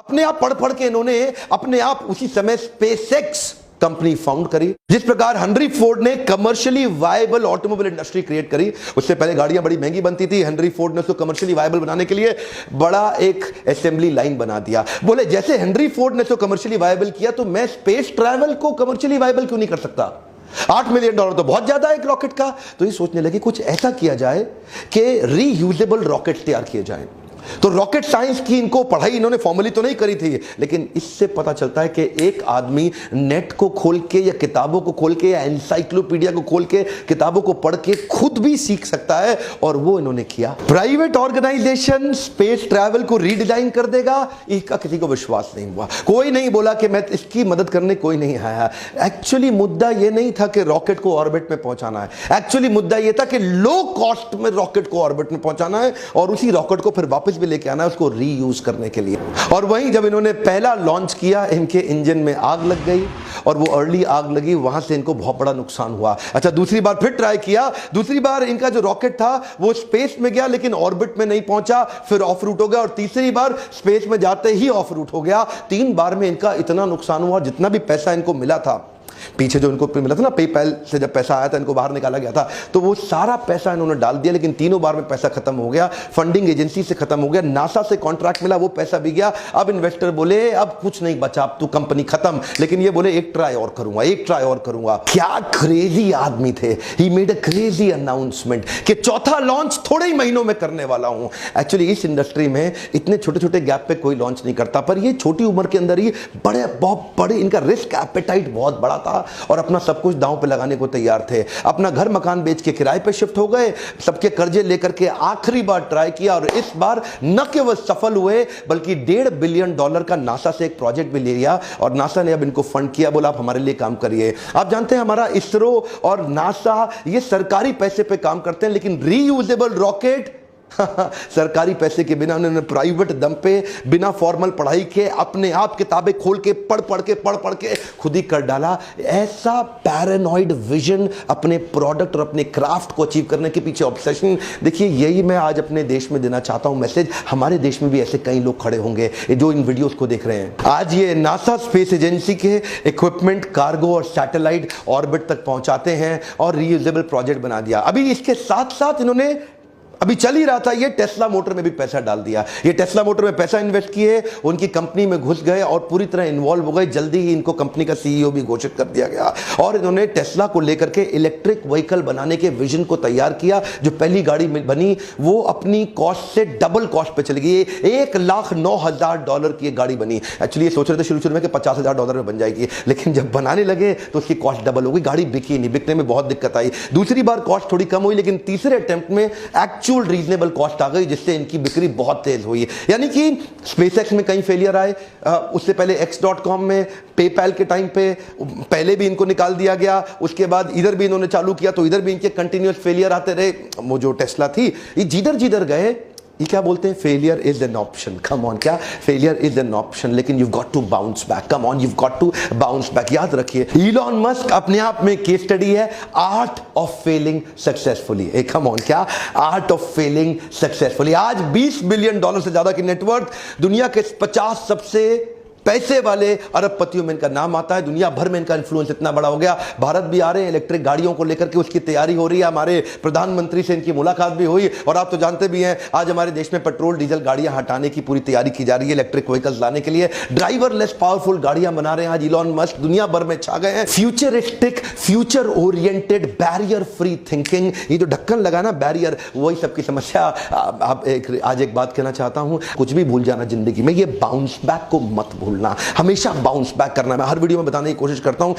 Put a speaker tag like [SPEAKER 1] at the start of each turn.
[SPEAKER 1] अपने आप पढ़ पढ़ के इन्होंने अपने आप उसी समय स्पेसएक्स कंपनी फाउंड करी। जिस प्रकार हेनरी फोर्ड ने commercially viable automobile industry create करी, उससे पहले गाड़ियां बड़ी महंगी बनती थी, हेनरी फोर्ड ने उसको कमर्शियली वायबल बनाने के लिए बड़ा एक असेंबली लाइन बना दिया। बोले जैसे हेनरी फोर्ड ने उसको कमर्शियली वायबल किया तो मैं स्पेस ट्रैवल को कमर्शियली वायबल क्यों नहीं कर सकता। $8 मिलियन तो बहुत ज्यादा है एक रॉकेट का। तो ये सोचने लगे कुछ ऐसा किया जाए कि रीयूजेबल रॉकेट तैयार किए जाएं। तो रॉकेट साइंस की इनको पढ़ाई इन्होंने फॉर्मली तो नहीं करी थी, लेकिन इससे पता चलता है कि एक आदमी नेट को खोल के या किताबों को खोल के या एनसाइक्लोपीडिया को खोल के किताबों को पढ़ के खुद भी सीख सकता है, और वो इन्होंने किया। प्राइवेट ऑर्गेनाइजेशन स्पेस ट्रैवल को रीडिजाइन कर देगा, इसका किसी को विश्वास नहीं हुआ। कोई नहीं बोला कि मैं इसकी मदद करने, कोई नहीं आया। एक्चुअली मुद्दा यह नहीं था कि रॉकेट को ऑर्बिट में पहुंचाना है, एक्चुअली मुद्दा यह था कि लो कॉस्ट में रॉकेट को ऑर्बिट में पहुंचाना है और उसी रॉकेट को फिर वापस भी लेके आना है उसको रीयूज करने के लिए। और वहीं जब इन्होंने पहला लॉन्च किया, इनके इंजन में आग लग गई, और वो अर्ली आग लगी, वहां से इनको बहुत बड़ा नुकसान हुआ। अच्छा, दूसरी बार फिर ट्राई किया, दूसरी बार इनका जो रॉकेट था वो स्पेस में गया लेकिन ऑर्बिट में नहीं पहुंचा, फिर ऑफ रूट हो गया, और तीसरी बार स्पेस में जाते ही ऑफ रूट हो गया। 3 बार में इनका इतना नुकसान हुआ, जितना भी पैसा इनको मिला था, पीछे जो इनको मिला था ना, पेपैल से जब पैसा आया था, इनको बाहर निकाला गया था, तो वो सारा पैसा इन्होंने डाल दिया, लेकिन तीनों बार में पैसा खत्म हो गया। फंडिंग एजेंसी से खत्म हो गया, नासा से कॉन्ट्रैक्ट मिला, वो पैसा भी गया। अब इन्वेस्टर बोले अब कुछ नहीं बचा, अब तो कंपनी खत्म। लेकिन ये बोले एक ट्राई और करूंगा, एक ट्राई और करूंगा। क्या क्रेजी आदमी थे। He made a crazy announcement कि चौथा लॉन्च थोड़े ही महीनों में करने वाला हूं। एक्चुअली इस इंडस्ट्री में इतने छोटे छोटे गैप पे कोई लॉन्च नहीं करता, पर ये छोटी उम्र के अंदर ही बहुत बड़े, इनका रिस्क एपेटाइट बहुत बड़ा था और अपना सब कुछ दांव पे लगाने को तैयार थे। अपना घर मकान बेच के किराए पे शिफ्ट हो गए, सबके कर्जे लेकर के आखिरी बार ट्राई किया, और इस बार न केवल सफल हुए बल्कि $1.5 बिलियन का नासा से एक प्रोजेक्ट भी ले लिया, और नासा ने अब इनको फंड किया, बोला आप हमारे लिए काम करिए। आप जानते हैं हमारा इसरो और नासा ये सरकारी पैसे पे काम करते हैं, लेकिन रीयूजेबल रॉकेट सरकारी पैसे के बिना उन्होंने प्राइवेट दम पे, बिना फॉर्मल पढ़ाई के, अपने आप किताबें खोल के पढ़ पढ़ के खुद ही कर डाला। ऐसा पैरानॉइड विजन अपने प्रोडक्ट और अपने क्राफ्ट को अचीव करने के पीछे ऑब्सेशन। देखिए, यही मैं आज अपने देश में देना चाहता हूं मैसेज। हमारे देश में भी ऐसे कई लोग खड़े होंगे जो इन वीडियोस को देख रहे हैं। आज ये नासा स्पेस एजेंसी के इक्विपमेंट, कार्गो और सैटेलाइट ऑर्बिट तक पहुंचाते हैं और रीयूजेबल प्रोजेक्ट बना दिया। अभी इसके साथ साथ इन्होंने, अभी चल ही रहा था, ये टेस्ला मोटर में भी पैसा डाल दिया। ये टेस्ला मोटर में पैसा इन्वेस्ट किए, उनकी कंपनी में घुस गए और पूरी तरह इन्वॉल्व हो गए। जल्दी ही इनको कंपनी का सीईओ भी घोषित कर दिया गया, और इन्होंने टेस्ला को लेकर के इलेक्ट्रिक व्हीकल बनाने के विजन को तैयार किया। जो पहली गाड़ी बनी वो अपनी कॉस्ट से डबल कॉस्ट पे चली गई। $1,09,000 की एक गाड़ी बनी। एक्चुअली ये सोच रहे थे शुरू में कि $50,000 में बन जाएगी, लेकिन जब बनाने लगे तो उसकी कॉस्ट डबल हो गई। गाड़ी बिकी नहीं, बिकने में बहुत दिक्कत आई। दूसरी बार कॉस्ट थोड़ी कम हुई, लेकिन तीसरे अटेम्प्ट में रीजनेबल कॉस्ट आ गई, जिससे इनकी बिक्री बहुत तेज हुई। यानी कि स्पेसएक्स में कई फेलियर आए, उससे पहले x.com में, पेपैल के टाइम पे पहले भी इनको निकाल दिया गया, उसके बाद इधर भी इन्होंने चालू किया तो इधर भी इनके कंटिन्यूअस फेलियर आते रहे। वो जो टेस्ला थी, ये जिधर गए, ये क्या बोलते हैं, failure is an option. Come on, क्या फेलियर इज एन ऑप्शन, लेकिन you got to bounce back. Come on, you got to bounce back. याद रखिए, इलॉन मस्क अपने आप में केस स्टडी है, art of failing successfully. Come on, क्या art of failing successfully. आज $20 बिलियन से ज्यादा की नेटवर्थ, दुनिया के 50 सबसे पैसे वाले अरबपतियों में इनका नाम आता है। दुनिया भर में इनका इन्फ्लुएंस इतना बड़ा हो गया। भारत भी आ रहे हैं, इलेक्ट्रिक गाड़ियों को लेकर के उसकी तैयारी हो रही है। हमारे प्रधानमंत्री से इनकी मुलाकात भी हुई, और आप तो जानते भी हैं आज हमारे देश में पेट्रोल डीजल गाड़ियां हटाने की पूरी तैयारी की जा रही है, इलेक्ट्रिक व्हीकल्स लाने के लिए। ड्राइवरलेस पावरफुल गाड़ियां बना रहे हैं आज इलॉन मस्क, दुनिया भर में छा गए हैं। Futuristic, future oriented, barrier free thinking. ये जो ढक्कन लगा ना, बैरियर, वही सबकी समस्या। आज एक बात कहना चाहता हूं, कुछ भी भूल जाना जिंदगी में, ये बाउंस बैक को मत भूलना, हमेशा बाउंस बैक करना। मैं हर वीडियो में बताने की कोशिश करता हूं।